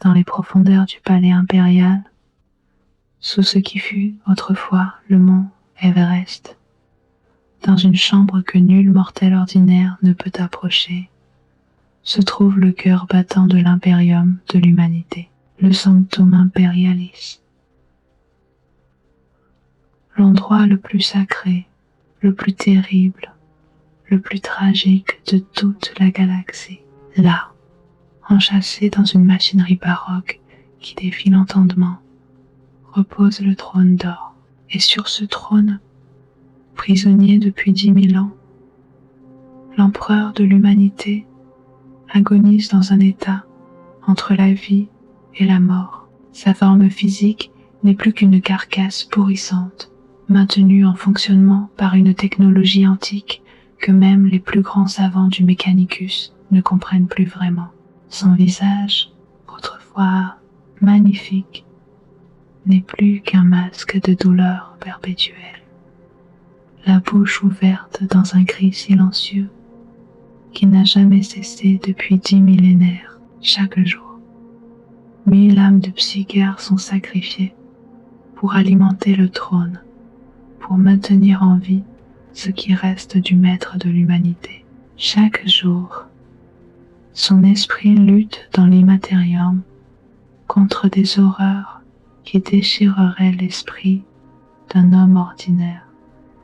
dans les profondeurs du palais impérial, sous ce qui fut autrefois le mont Everest, dans une chambre que nul mortel ordinaire ne peut approcher, se trouve le cœur battant de l'impérium de l'humanité, le Sanctum Imperialis. L'endroit le plus sacré, le plus terrible, le plus tragique de toute la galaxie. Là, enchâssé dans une machinerie baroque qui défie l'entendement, repose le trône d'or. Et sur ce trône, prisonnier depuis 10 000 ans, l'empereur de l'humanité agonise dans un état entre la vie et la mort. Sa forme physique n'est plus qu'une carcasse pourrissante, maintenue en fonctionnement par une technologie antique que même les plus grands savants du Mechanicus ne comprennent plus vraiment. Son visage, autrefois magnifique, n'est plus qu'un masque de douleur perpétuelle. La bouche ouverte dans un cri silencieux qui n'a jamais cessé depuis 10 millénaires, chaque jour. 1000 âmes de psychères sont sacrifiées pour alimenter le trône, pour maintenir en vie ce qui reste du maître de l'humanité. Chaque jour, son esprit lutte dans l'immatérium contre des horreurs qui déchireraient l'esprit d'un homme ordinaire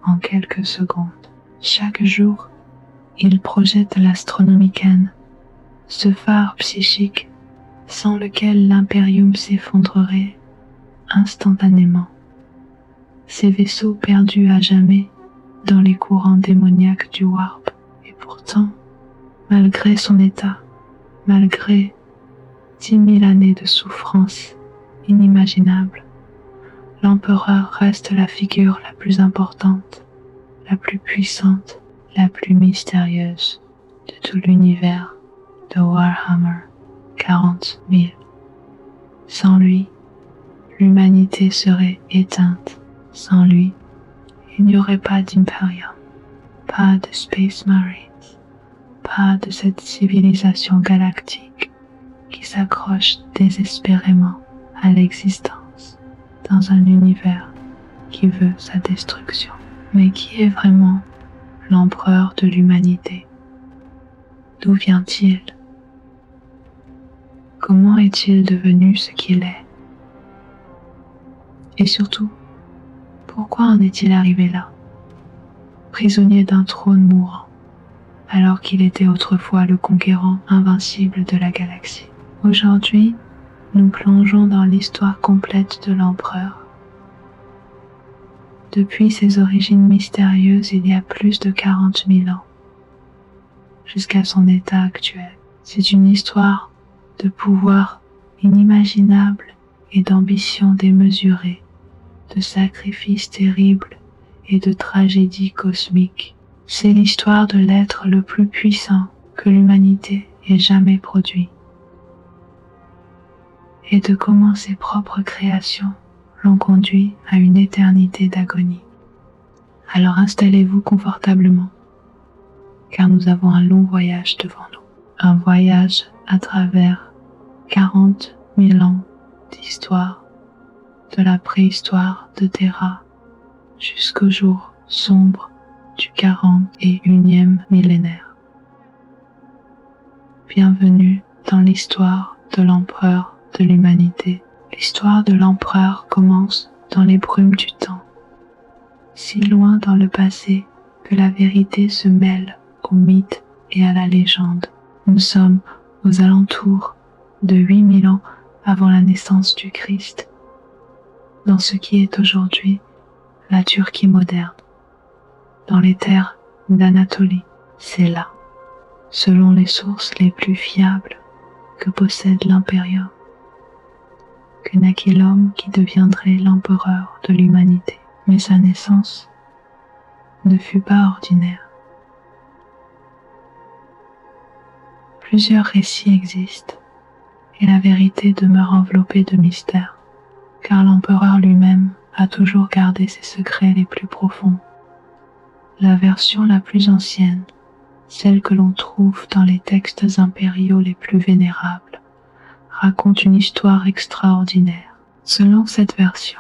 en quelques secondes. Chaque jour, il projette l'Astronomicon, ce phare psychique sans lequel l'impérium s'effondrerait instantanément. Ces vaisseaux perdus à jamais dans les courants démoniaques du warp. Et pourtant, malgré son état, malgré 10 000 années de souffrance inimaginable, l'empereur reste la figure la plus importante, la plus puissante, la plus mystérieuse de tout l'univers de Warhammer 40 000. Sans lui, l'humanité serait éteinte. Sans lui, il n'y aurait pas d'Imperium, pas de Space Marines, pas de cette civilisation galactique qui s'accroche désespérément à l'existence dans un univers qui veut sa destruction. Mais qui est vraiment l'empereur de l'humanité? D'où vient-il? Comment est-il devenu ce qu'il est? Et surtout, pourquoi en est-il arrivé là, prisonnier d'un trône mourant, alors qu'il était autrefois le conquérant invincible de la galaxie? Aujourd'hui, nous plongeons dans l'histoire complète de l'empereur. Depuis ses origines mystérieuses il y a plus de 40 000 ans, jusqu'à son état actuel. C'est une histoire de pouvoir inimaginable et d'ambition démesurée, de sacrifices terribles et de tragédies cosmiques. C'est l'histoire de l'être le plus puissant que l'humanité ait jamais produit, et de comment ses propres créations l'ont conduit à une éternité d'agonie. Alors installez-vous confortablement, car nous avons un long voyage devant nous. Un voyage à travers 40 000 ans d'histoire, de la préhistoire de Terra jusqu'au jour sombre du 41e millénaire. Bienvenue dans l'histoire de l'empereur de l'humanité. L'histoire de l'empereur commence dans les brumes du temps, si loin dans le passé que la vérité se mêle au mythe et à la légende. Nous sommes aux alentours de 8000 ans avant la naissance du Christ, dans ce qui est aujourd'hui la Turquie moderne, dans les terres d'Anatolie. C'est là, selon les sources les plus fiables que possède l'Imperium, que naquit l'homme qui deviendrait l'empereur de l'humanité. Mais sa naissance ne fut pas ordinaire. Plusieurs récits existent, et la vérité demeure enveloppée de mystère, car l'empereur lui-même a toujours gardé ses secrets les plus profonds. La version la plus ancienne, celle que l'on trouve dans les textes impériaux les plus vénérables, raconte une histoire extraordinaire. Selon cette version,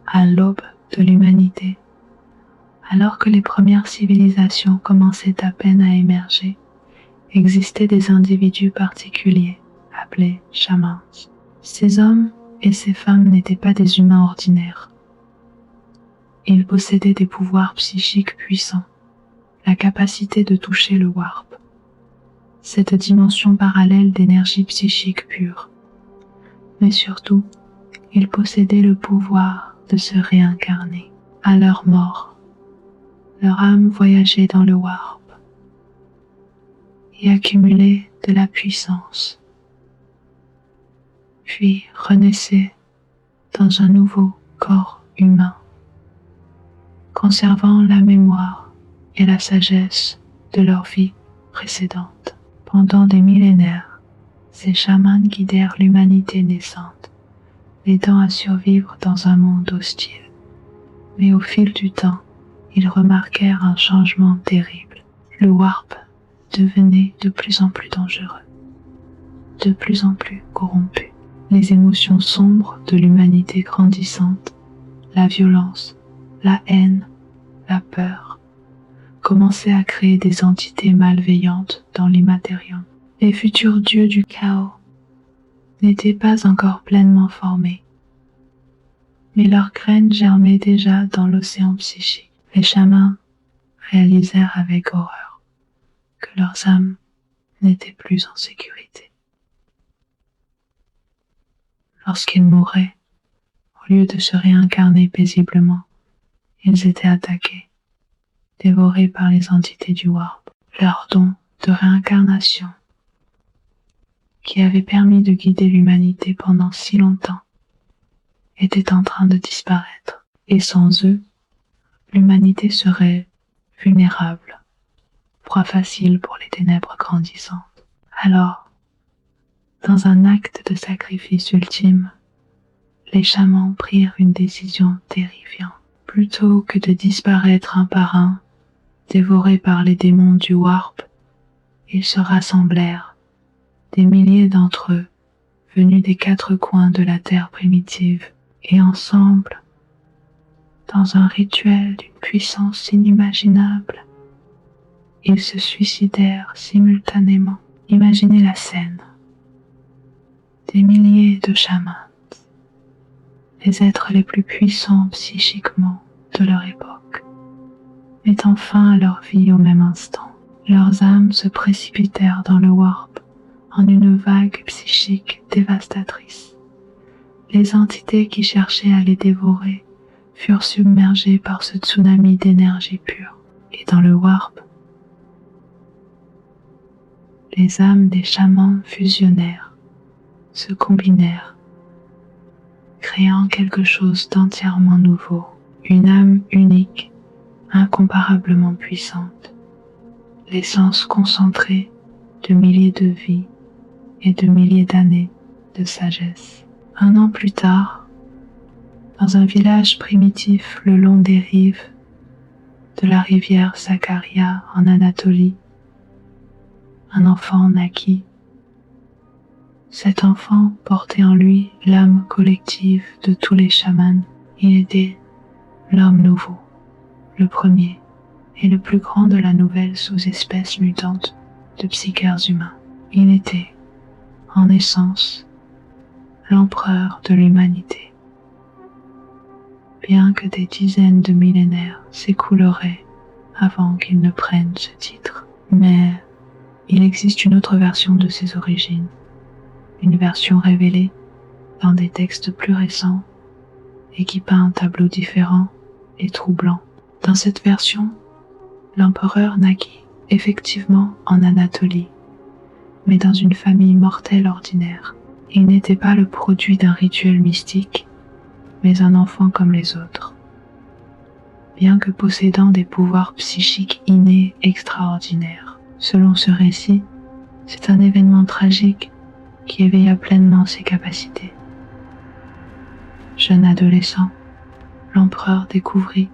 à l'aube de l'humanité, alors que les premières civilisations commençaient à peine à émerger, existaient des individus particuliers, appelés chamans. Ces hommes et ces femmes n'étaient pas des humains ordinaires. Ils possédaient des pouvoirs psychiques puissants, la capacité de toucher le warp, cette dimension parallèle d'énergie psychique pure. Mais surtout, ils possédaient le pouvoir de se réincarner. À leur mort, leur âme voyageait dans le warp et accumulait de la puissance, puis renaissait dans un nouveau corps humain, conservant la mémoire et la sagesse de leur vie précédente. Pendant des millénaires, ces chamans guidèrent l'humanité naissante, l'aidant à survivre dans un monde hostile. Mais au fil du temps, ils remarquèrent un changement terrible. Le warp devenait de plus en plus dangereux, de plus en plus corrompu. Les émotions sombres de l'humanité grandissante, la violence, la haine, la peur, commençaient à créer des entités malveillantes dans l'immatérium. Les futurs dieux du chaos n'étaient pas encore pleinement formés, mais leurs graines germaient déjà dans l'océan psychique. Les chamans réalisèrent avec horreur que leurs âmes n'étaient plus en sécurité. Lorsqu'ils mouraient, au lieu de se réincarner paisiblement, ils étaient attaqués, dévorés par les entités du warp. Leur don de réincarnation, qui avait permis de guider l'humanité pendant si longtemps, était en train de disparaître, et sans eux, l'humanité serait vulnérable, proie facile pour les ténèbres grandissantes. Alors, dans un acte de sacrifice ultime, les chamans prirent une décision terrifiante. Plutôt que de disparaître un par un, dévorés par les démons du warp, ils se rassemblèrent, des milliers d'entre eux, venus des quatre coins de la terre primitive, et ensemble, dans un rituel d'une puissance inimaginable, ils se suicidèrent simultanément. Imaginez la scène. Des milliers de chamans, les êtres les plus puissants psychiquement de leur époque, mettant fin à leur vie au même instant. Leurs âmes se précipitèrent dans le warp en une vague psychique dévastatrice. Les entités qui cherchaient à les dévorer furent submergées par ce tsunami d'énergie pure. Et dans le warp, les âmes des chamans fusionnèrent, se combinèrent, créant quelque chose d'entièrement nouveau, une âme unique, incomparablement puissante, l'essence concentrée de milliers de vies et de milliers d'années de sagesse. 1 an plus tard, dans un village primitif le long des rives de la rivière Sakarya en Anatolie, un enfant naquit. Cet enfant portait en lui l'âme collective de tous les chamans. Il était l'homme nouveau, le premier et le plus grand de la nouvelle sous-espèce mutante de psychères humains. Il était, en essence, l'empereur de l'humanité. Bien que des dizaines de millénaires s'écouleraient avant qu'il ne prenne ce titre. Mais il existe une autre version de ses origines, une version révélée dans des textes plus récents et qui peint un tableau différent et troublant. Dans cette version, l'empereur naquit effectivement en Anatolie, mais dans une famille mortelle ordinaire. Il n'était pas le produit d'un rituel mystique, mais un enfant comme les autres. Bien que possédant des pouvoirs psychiques innés extraordinaires. Selon ce récit, c'est un événement tragique qui éveilla pleinement ses capacités. Jeune adolescent, l'empereur découvrit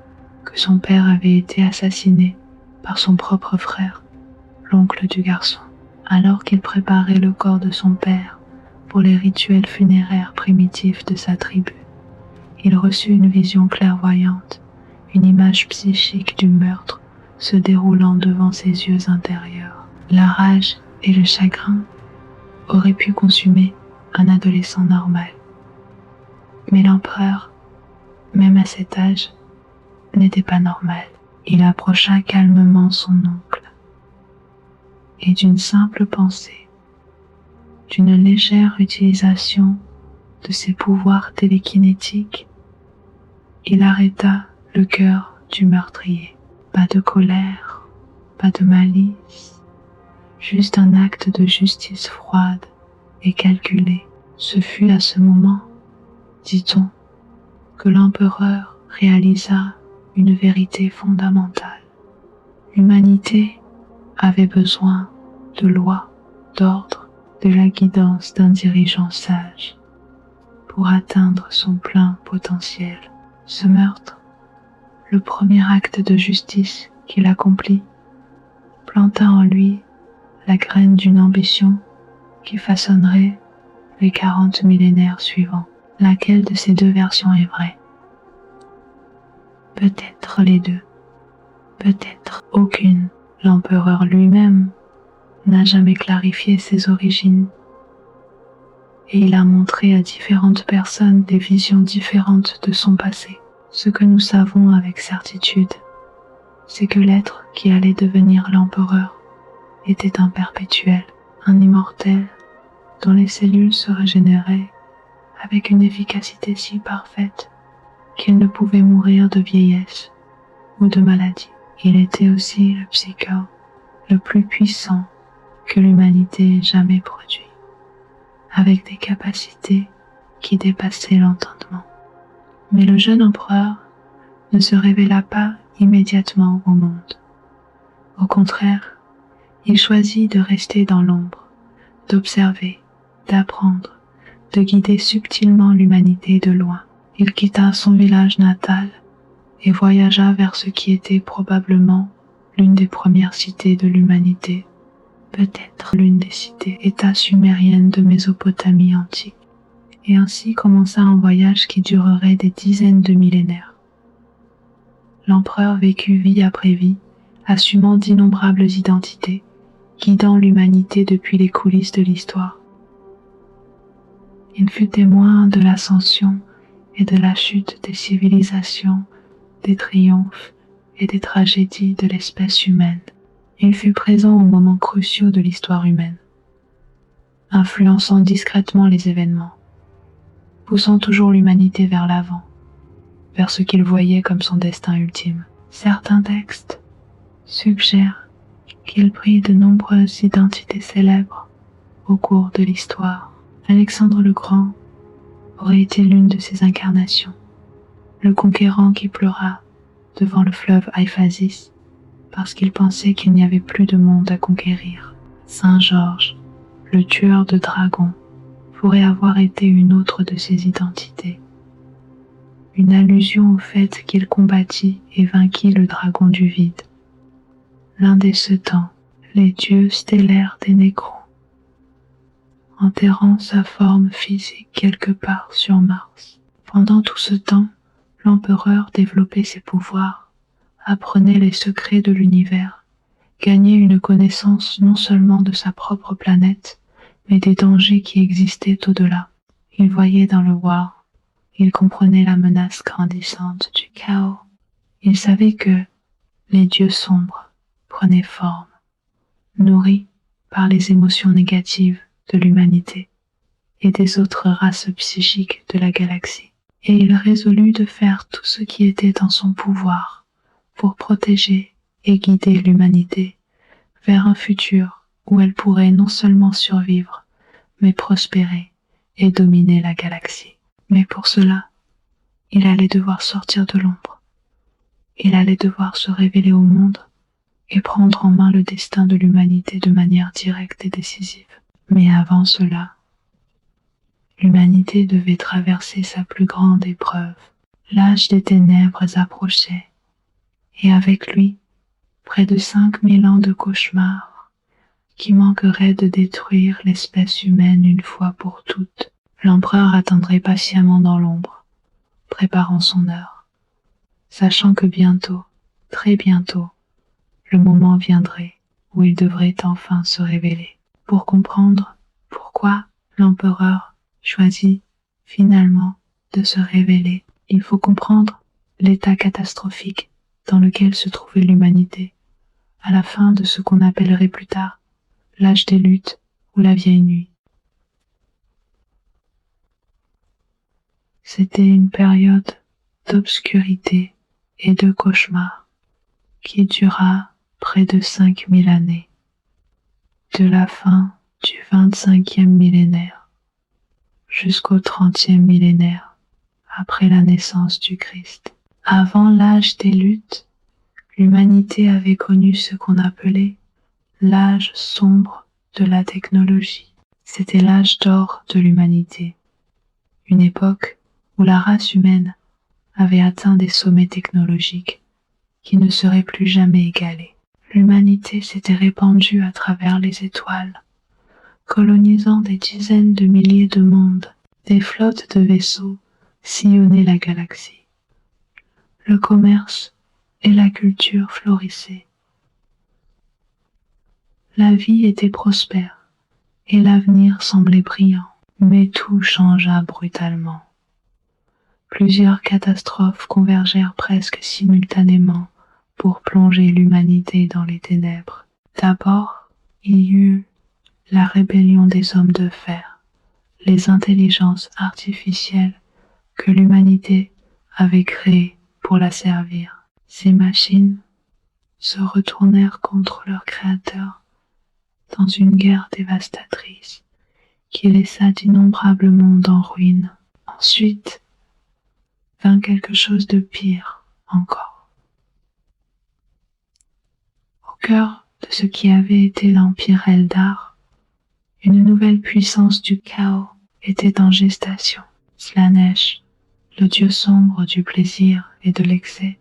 que son père avait été assassiné par son propre frère, l'oncle du garçon. Alors qu'il préparait le corps de son père pour les rituels funéraires primitifs de sa tribu. Il reçut une vision clairvoyante, une image psychique du meurtre se déroulant devant ses yeux intérieurs. La rage et le chagrin auraient pu consumer un adolescent normal. Mais l'empereur, même à cet âge, n'était pas normal. Il approcha calmement son oncle et d'une simple pensée, d'une légère utilisation de ses pouvoirs télékinétiques, il arrêta le cœur du meurtrier. Pas de colère, pas de malice, juste un acte de justice froide et calculée. Ce fut à ce moment, dit-on, que l'empereur réalisa une vérité fondamentale. L'humanité avait besoin de lois, d'ordre, de la guidance d'un dirigeant sage pour atteindre son plein potentiel. Ce meurtre, le premier acte de justice qu'il accomplit, planta en lui la graine d'une ambition qui façonnerait les 40 millénaires suivants. Laquelle de ces deux versions est vraie? Peut-être les deux, peut-être aucune. L'empereur lui-même n'a jamais clarifié ses origines et il a montré à différentes personnes des visions différentes de son passé. Ce que nous savons avec certitude, c'est que l'être qui allait devenir l'empereur était un perpétuel, un immortel dont les cellules se régénéraient avec une efficacité si parfaite qu'il ne pouvait mourir de vieillesse ou de maladie. Il était aussi le psycho le plus puissant que l'humanité ait jamais produit, avec des capacités qui dépassaient l'entendement. Mais le jeune empereur ne se révéla pas immédiatement au monde. Au contraire, il choisit de rester dans l'ombre, d'observer, d'apprendre, de guider subtilement l'humanité de loin. Il quitta son village natal et voyagea vers ce qui était probablement l'une des premières cités de l'humanité, peut-être l'une des cités-États sumériennes de Mésopotamie antique, et ainsi commença un voyage qui durerait des dizaines de millénaires. L'empereur vécut vie après vie, assumant d'innombrables identités, guidant l'humanité depuis les coulisses de l'histoire. Il fut témoin de l'ascension et de la chute des civilisations, des triomphes et des tragédies de l'espèce humaine. Il fut présent aux moments cruciaux de l'histoire humaine, influençant discrètement les événements, poussant toujours l'humanité vers l'avant, vers ce qu'il voyait comme son destin ultime. Certains textes suggèrent qu'il prit de nombreuses identités célèbres au cours de l'histoire. Alexandre le Grand aurait été l'une de ces incarnations, le conquérant qui pleura devant le fleuve Euphasis parce qu'il pensait qu'il n'y avait plus de monde à conquérir. Saint Georges, le tueur de dragons, pourrait avoir été une autre de ses identités, une allusion au fait qu'il combattit et vainquit le dragon du vide, l'un des Setans, les dieux stellaires des Nécrons, enterrant sa forme physique quelque part sur Mars. Pendant tout ce temps, l'empereur développait ses pouvoirs, apprenait les secrets de l'univers, gagnait une connaissance non seulement de sa propre planète, mais des dangers qui existaient au-delà. Il voyait dans le war, il comprenait la menace grandissante du chaos. Il savait que les dieux sombres prenaient forme, nourris par les émotions négatives de l'humanité et des autres races psychiques de la galaxie. Et il résolut de faire tout ce qui était en son pouvoir pour protéger et guider l'humanité vers un futur où elle pourrait non seulement survivre, mais prospérer et dominer la galaxie. Mais pour cela, il allait devoir sortir de l'ombre. Il allait devoir se révéler au monde et prendre en main le destin de l'humanité de manière directe et décisive. Mais avant cela, l'humanité devait traverser sa plus grande épreuve. L'âge des ténèbres approchait, et avec lui, près de 5000 ans de cauchemars, qui manquerait de détruire l'espèce humaine une fois pour toutes. L'empereur attendrait patiemment dans l'ombre, préparant son heure, sachant que bientôt, très bientôt, le moment viendrait où il devrait enfin se révéler. Pour comprendre pourquoi l'empereur choisit finalement de se révéler, il faut comprendre l'état catastrophique dans lequel se trouvait l'humanité à la fin de ce qu'on appellerait plus tard l'âge des luttes ou la vieille nuit. C'était une période d'obscurité et de cauchemar qui dura près de 5000 années, de la fin du 25e millénaire jusqu'au 30e millénaire après la naissance du Christ. Avant l'âge des luttes, l'humanité avait connu ce qu'on appelait l'âge sombre de la technologie. C'était l'âge d'or de l'humanité, une époque où la race humaine avait atteint des sommets technologiques qui ne seraient plus jamais égalés. L'humanité s'était répandue à travers les étoiles, colonisant des dizaines de milliers de mondes. Des flottes de vaisseaux sillonnaient la galaxie. Le commerce et la culture florissaient. La vie était prospère et l'avenir semblait brillant, mais tout changea brutalement. Plusieurs catastrophes convergèrent presque simultanément pour plonger l'humanité dans les ténèbres. D'abord, il y eut la rébellion des hommes de fer, les intelligences artificielles que l'humanité avait créées pour la servir. Ces machines se retournèrent contre leur créateur dans une guerre dévastatrice qui laissa d'innombrables mondes en ruine. Ensuite vint quelque chose de pire encore. Au cœur de ce qui avait été l'Empire Eldar, une nouvelle puissance du chaos était en gestation. Slaanesh, le dieu sombre du plaisir et de l'excès,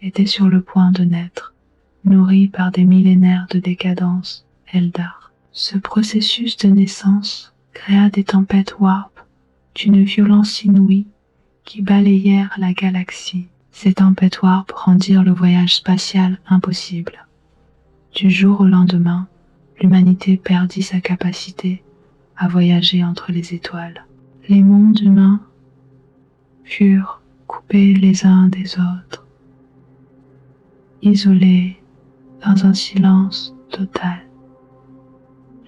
était sur le point de naître, nourri par des millénaires de décadence Eldar. Ce processus de naissance créa des tempêtes warp d'une violence inouïe qui balayèrent la galaxie. Ces tempêtes warp rendirent le voyage spatial impossible. Du jour au lendemain, l'humanité perdit sa capacité à voyager entre les étoiles. Les mondes humains furent coupés les uns des autres, isolés dans un silence total.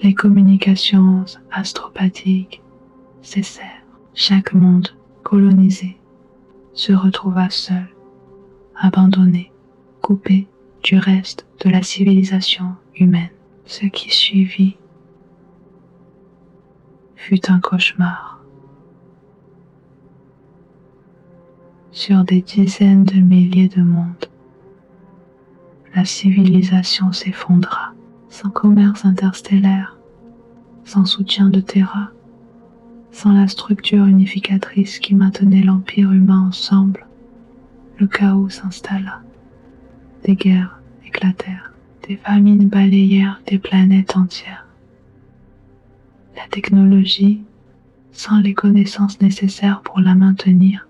Les communications astropathiques cessèrent. Chaque monde colonisé se retrouva seul, abandonné, coupé du reste de la civilisation humaine. Ce qui suivit fut un cauchemar. Sur des dizaines de milliers de mondes, la civilisation s'effondra, sans commerce interstellaire, sans soutien de Terra, sans la structure unificatrice qui maintenait l'empire humain ensemble. Le chaos s'installa. Des guerres éclatèrent. Des famines balayèrent des planètes entières. La technologie, sans les connaissances nécessaires pour la maintenir,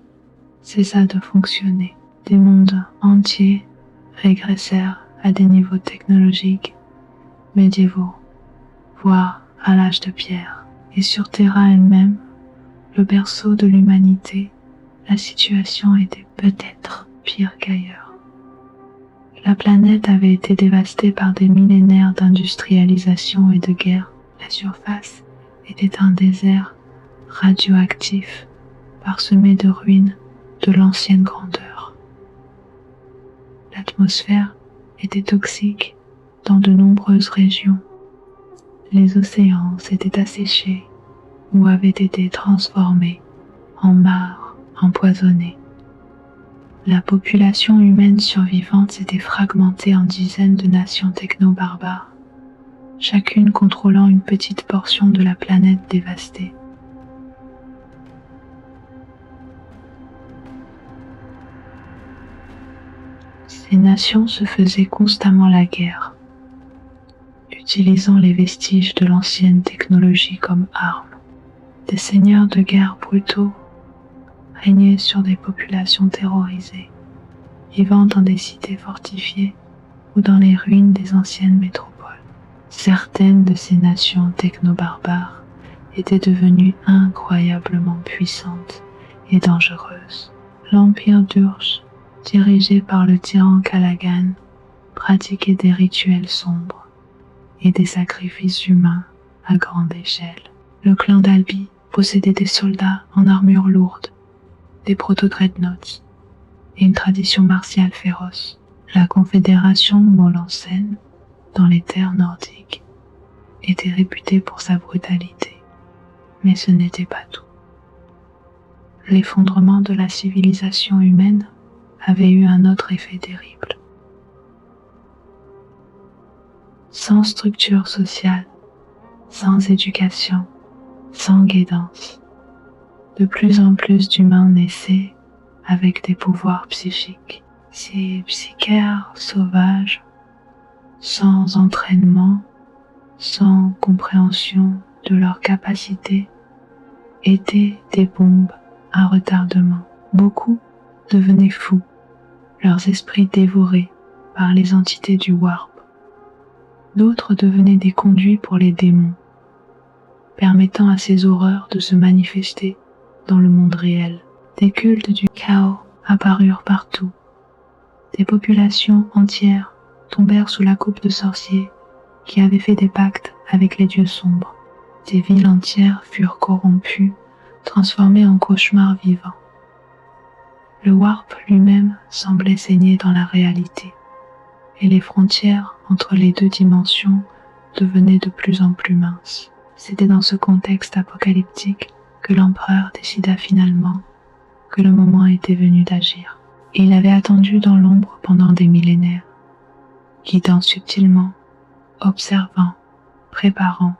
cessa de fonctionner. Des mondes entiers régressèrent à des niveaux technologiques médiévaux, voire à l'âge de pierre. Et sur Terra elle-même, le berceau de l'humanité, la situation était peut-être pire qu'ailleurs. La planète avait été dévastée par des millénaires d'industrialisation et de guerre. La surface était un désert radioactif, parsemé de ruines de l'ancienne grandeur. L'atmosphère était toxique dans de nombreuses régions. Les océans s'étaient asséchés ou avaient été transformés en mares empoisonnées. La population humaine survivante s'était fragmentée en dizaines de nations techno-barbares, chacune contrôlant une petite portion de la planète dévastée. Ces nations se faisaient constamment la guerre, utilisant les vestiges de l'ancienne technologie comme armes. Des seigneurs de guerre brutaux régnaient sur des populations terrorisées, vivant dans des cités fortifiées ou dans les ruines des anciennes métropoles. Certaines de ces nations techno-barbares étaient devenues incroyablement puissantes et dangereuses. L'Empire d'Urge, dirigé par le tyran Calagan, pratiquait des rituels sombres et des sacrifices humains à grande échelle. Le clan d'Albi possédait des soldats en armure lourde, des proto-dreadnoughts et une tradition martiale féroce. La confédération Molensen, dans les terres nordiques, était réputée pour sa brutalité, mais ce n'était pas tout. L'effondrement de la civilisation humaine avait eu un autre effet terrible. Sans structure sociale, sans éducation, sans guidance, de plus en plus d'humains naissaient avec des pouvoirs psychiques. Ces psychères sauvages, sans entraînement, sans compréhension de leurs capacités, étaient des bombes à retardement. Beaucoup devenaient fous, leurs esprits dévorés par les entités du Warp. D'autres devenaient des conduits pour les démons, permettant à ces horreurs de se manifester dans le monde réel. Des cultes du chaos apparurent partout. Des populations entières tombèrent sous la coupe de sorciers qui avaient fait des pactes avec les dieux sombres. Des villes entières furent corrompues, transformées en cauchemars vivants. Le Warp lui-même semblait saigner dans la réalité, et les frontières entre les deux dimensions devenaient de plus en plus minces. C'était dans ce contexte apocalyptique que l'empereur décida finalement que le moment était venu d'agir. Il avait attendu dans l'ombre pendant des millénaires, guidant subtilement, observant, préparant.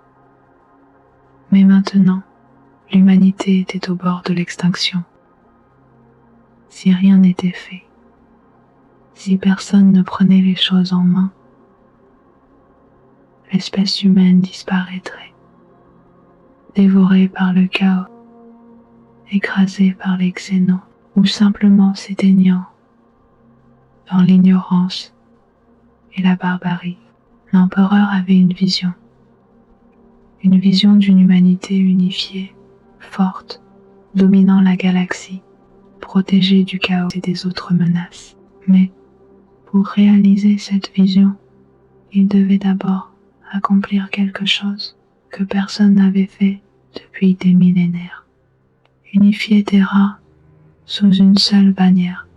Mais maintenant, l'humanité était au bord de l'extinction. Si rien n'était fait, si personne ne prenait les choses en main, l'espèce humaine disparaîtrait, dévorée par le chaos, écrasée par les xénos, ou simplement s'éteignant dans l'ignorance et la barbarie. L'empereur avait une vision d'une humanité unifiée, forte, dominant la galaxie, protégée du chaos et des autres menaces. Mais pour réaliser cette vision, il devait d'abord accomplir quelque chose que personne n'avait fait depuis des millénaires. Unifier Terra sous une seule bannière,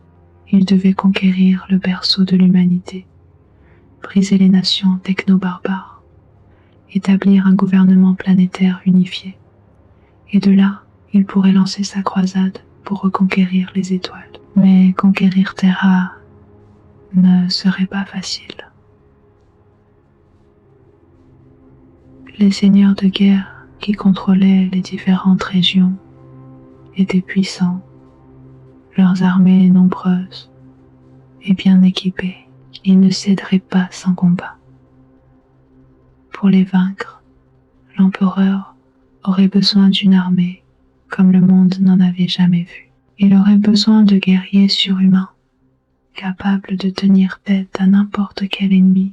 il devait conquérir le berceau de l'humanité, briser les nations techno-barbares, établir un gouvernement planétaire unifié, et de là, il pourrait lancer sa croisade pour reconquérir les étoiles. Mais conquérir Terra ne serait pas facile. Les seigneurs de guerre qui contrôlaient les différentes régions étaient puissants, leurs armées nombreuses et bien équipées. Ils ne céderaient pas sans combat. Pour les vaincre, l'empereur aurait besoin d'une armée comme le monde n'en avait jamais vu. Il aurait besoin de guerriers surhumains, capables de tenir tête à n'importe quel ennemi,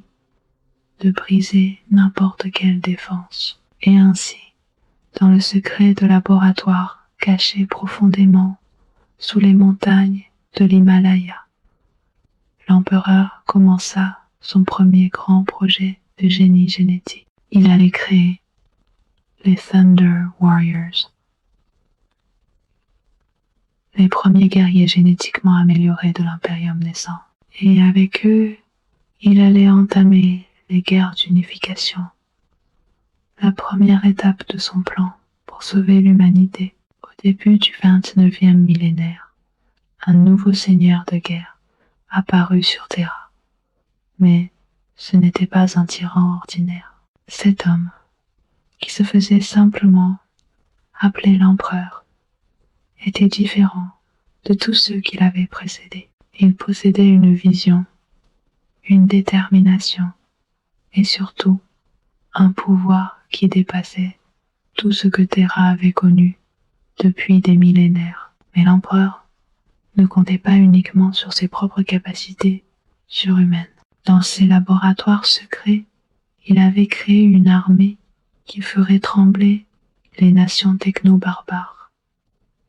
de briser n'importe quelle défense. Et ainsi, dans le secret de laboratoire caché profondément sous les montagnes de l'Himalaya, l'empereur commença son premier grand projet de génie génétique. Il allait créer les Thunder Warriors, les premiers guerriers génétiquement améliorés de l'impérium naissant. Et avec eux, il allait entamer les guerres d'unification, la première étape de son plan pour sauver l'humanité. Au début du 29e millénaire, un nouveau seigneur de guerre apparut sur Terra. Mais ce n'était pas un tyran ordinaire. Cet homme, qui se faisait simplement appeler l'empereur, était différent de tous ceux qui l'avaient précédé. Il possédait une vision, une détermination et surtout un pouvoir qui dépassait tout ce que Terra avait connu depuis des millénaires. Mais l'empereur ne comptait pas uniquement sur ses propres capacités surhumaines. Dans ses laboratoires secrets, il avait créé une armée qui ferait trembler les nations techno-barbares,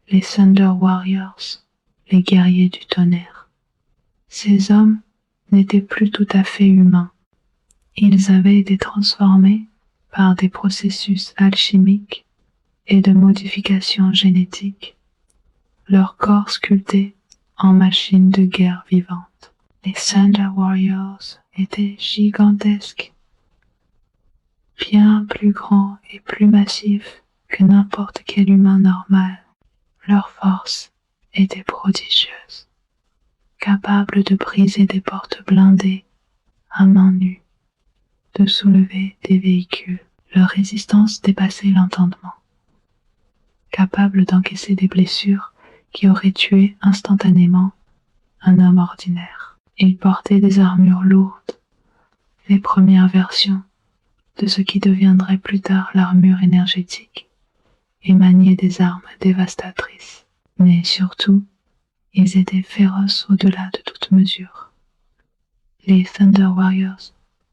les Thunder Warriors, les guerriers du tonnerre. Ces hommes n'étaient plus tout à fait humains. Ils avaient été transformés par des processus alchimiques et de modification génétique, leur corps sculpté en machines de guerre vivantes. Les Thunder Warriors étaient gigantesques, bien plus grands et plus massifs que n'importe quel humain normal. Leur force était prodigieuse, capable de briser des portes blindées à main nue, de soulever des véhicules. Leur résistance dépassait l'entendement, capable d'encaisser des blessures qui auraient tué instantanément un homme ordinaire. Ils portaient des armures lourdes, les premières versions de ce qui deviendrait plus tard l'armure énergétique, et maniaient des armes dévastatrices. Mais surtout, ils étaient féroces au-delà de toute mesure. Les Thunder Warriors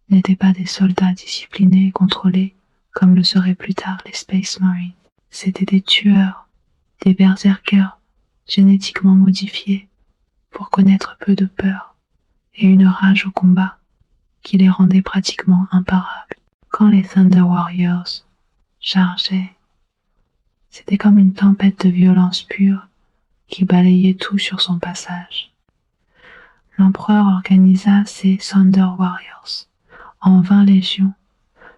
n'étaient pas des soldats disciplinés et contrôlés comme le seraient plus tard les Space Marines. C'étaient des tueurs, des berserkers génétiquement modifiés pour connaître peu de peur et une rage au combat qui les rendait pratiquement imparables. Quand les Thunder Warriors chargeaient, c'était comme une tempête de violence pure qui balayait tout sur son passage. L'empereur organisa ses Thunder Warriors en 20 légions,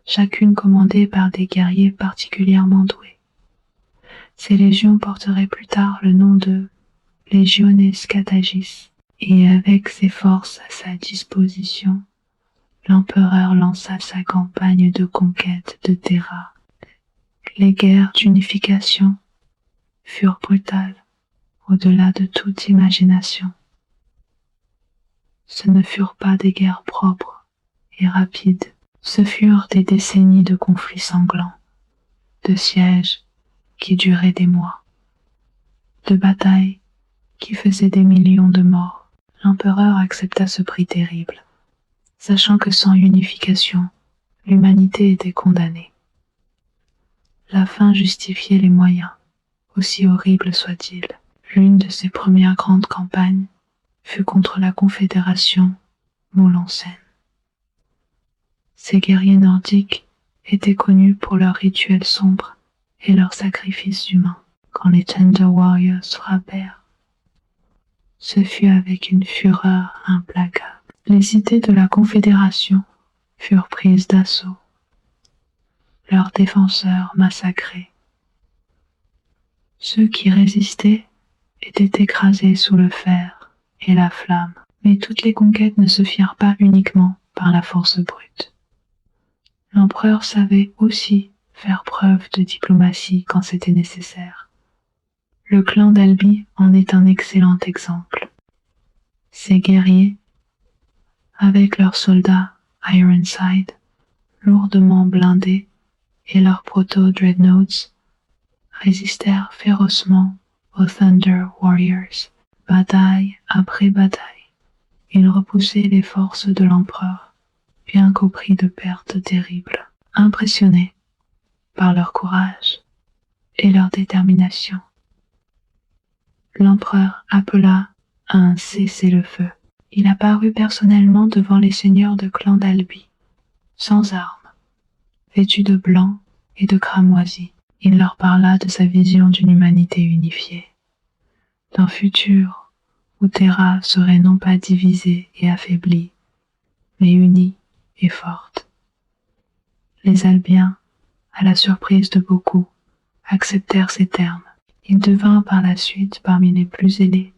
chacune commandée par des guerriers particulièrement doués. Ces légions porteraient plus tard le nom de Legiones Scatagis, et avec ses forces à sa disposition, l'empereur lança sa campagne de conquête de Terra. Les guerres d'unification furent brutales, au-delà de toute imagination. Ce ne furent pas des guerres propres et rapides, ce furent des décennies de conflits sanglants, de sièges qui duraient des mois, de batailles qui faisaient des millions de morts. L'empereur accepta ce prix terrible, sachant que sans unification, l'humanité était condamnée. La fin justifiait les moyens, aussi horribles soient-ils. L'une de ses premières grandes campagnes fut contre la Confédération Moulansen. Ces guerriers nordiques étaient connus pour leurs rituels sombres et leurs sacrifices humains. Quand les Thunder Warriors frappèrent, ce fut avec une fureur implacable. Les cités de la Confédération furent prises d'assaut, leurs défenseurs massacrés. Ceux qui résistaient étaient écrasés sous le fer et la flamme. Mais toutes les conquêtes ne se firent pas uniquement par la force brute. L'empereur savait aussi faire preuve de diplomatie quand c'était nécessaire. Le clan d'Albi en est un excellent exemple. Ces guerriers, avec leurs soldats Ironside, lourdement blindés, et leurs proto-dreadnoughts, résistèrent férocement aux Thunder Warriors. Bataille après bataille, ils repoussaient les forces de l'empereur, bien qu'au prix de pertes terribles. Impressionnés par leur courage et leur détermination, l'empereur appela à un cessez-le-feu. Il apparut personnellement devant les seigneurs de clan d'Albi, sans armes, vêtus de blanc et de cramoisi. Il leur parla de sa vision d'une humanité unifiée, d'un futur où Terra serait non pas divisée et affaiblie, mais unie et forte. Les Albiens, à la surprise de beaucoup, acceptèrent ces termes. Il devint par la suite parmi les plus zélés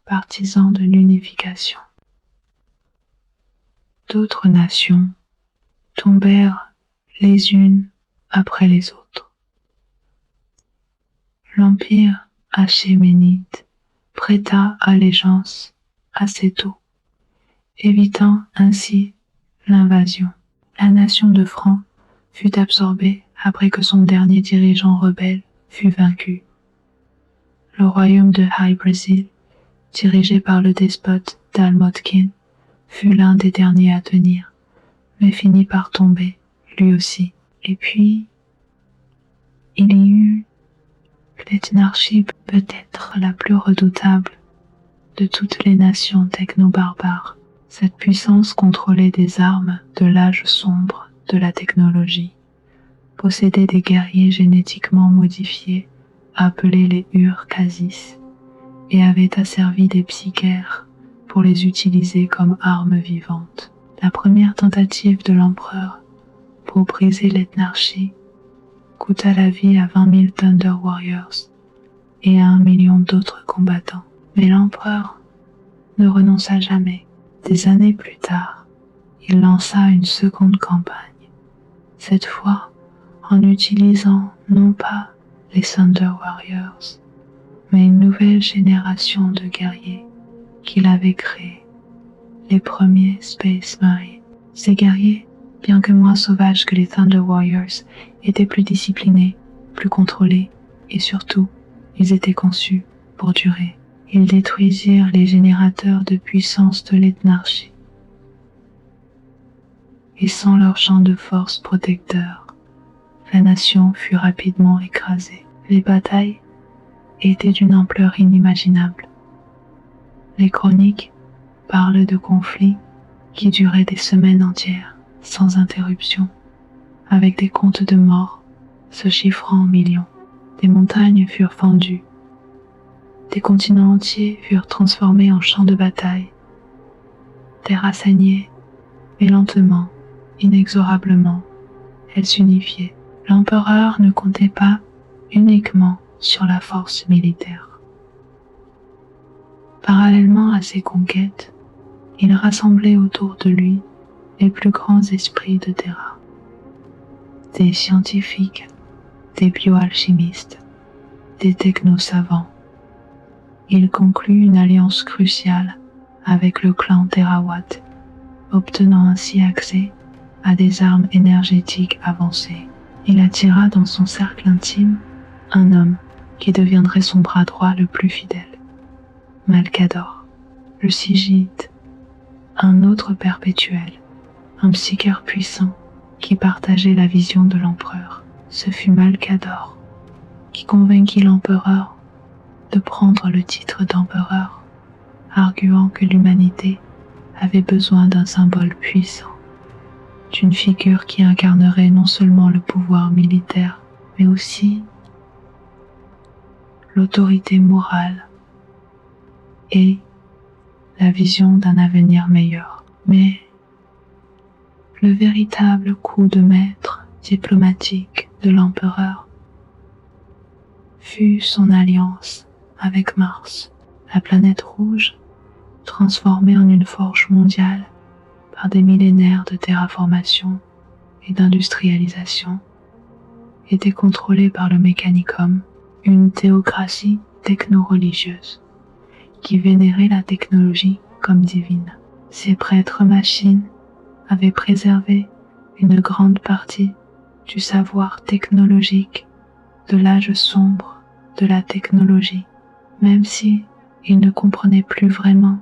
partisans de l'unification. D'autres nations tombèrent les unes après les autres. L'empire achéménide prêta allégeance assez tôt, évitant ainsi l'invasion. La nation de Francs fut absorbé après que son dernier dirigeant rebelle fut vaincu. Le royaume de High Brazil, dirigé par le despote Dalmotkin, fut l'un des derniers à tenir, mais finit par tomber, lui aussi. Et puis, il y eut l'Ethnarchie, peut-être la plus redoutable de toutes les nations techno-barbares. Cette puissance contrôlait des armes de l'âge sombre de la technologie, possédait des guerriers génétiquement modifiés, appelés les Ur-Khazis, et avait asservi des psychères pour les utiliser comme armes vivantes. La première tentative de l'empereur pour briser l'Ethnarchie coûta la vie à 20 000 Thunder Warriors et à 1 million d'autres combattants. Mais l'empereur ne renonça jamais. Des années plus tard, il lança une seconde campagne, cette fois en utilisant non pas les Thunder Warriors, mais une nouvelle génération de guerriers qu'il avait créés, les premiers Space Marines. Ces guerriers, bien que moins sauvages que les Thunder Warriors, étaient plus disciplinés, plus contrôlés, et surtout, ils étaient conçus pour durer. Ils détruisirent les générateurs de puissance de l'Ethnarchie. Et sans leur champ de force protecteur, la nation fut rapidement écrasée. Les batailles étaient d'une ampleur inimaginable. Les chroniques parlent de conflits qui duraient des semaines entières, sans interruption, avec des comptes de morts se chiffrant en millions. Des montagnes furent fendues. Des continents entiers furent transformés en champs de bataille. Terre assainiée, mais lentement, inexorablement, elle s'unifiait. L'empereur ne comptait pas uniquement sur la force militaire. Parallèlement à ses conquêtes, il rassemblait autour de lui les plus grands esprits de Terra. Des scientifiques, des bioalchimistes, des techno-savants. Il conclut une alliance cruciale avec le clan Terrawat, obtenant ainsi accès à des armes énergétiques avancées. Il attira dans son cercle intime un homme qui deviendrait son bras droit le plus fidèle, Malcador, le Sigide, un autre perpétuel, un psycheur puissant qui partageait la vision de l'empereur. Ce fut Malcador qui convainquit l'empereur de prendre le titre d'empereur, arguant que l'humanité avait besoin d'un symbole puissant, d'une figure qui incarnerait non seulement le pouvoir militaire, mais aussi l'autorité morale et la vision d'un avenir meilleur. Mais le véritable coup de maître diplomatique de l'empereur fut son alliance avec Mars, la planète rouge, transformée en une forge mondiale par des millénaires de terraformation et d'industrialisation, était contrôlée par le Mechanicum, une théocratie techno-religieuse qui vénérait la technologie comme divine. Ces prêtres machines avaient préservé une grande partie du savoir technologique de l'âge sombre de la technologie, même si ils ne comprenaient plus vraiment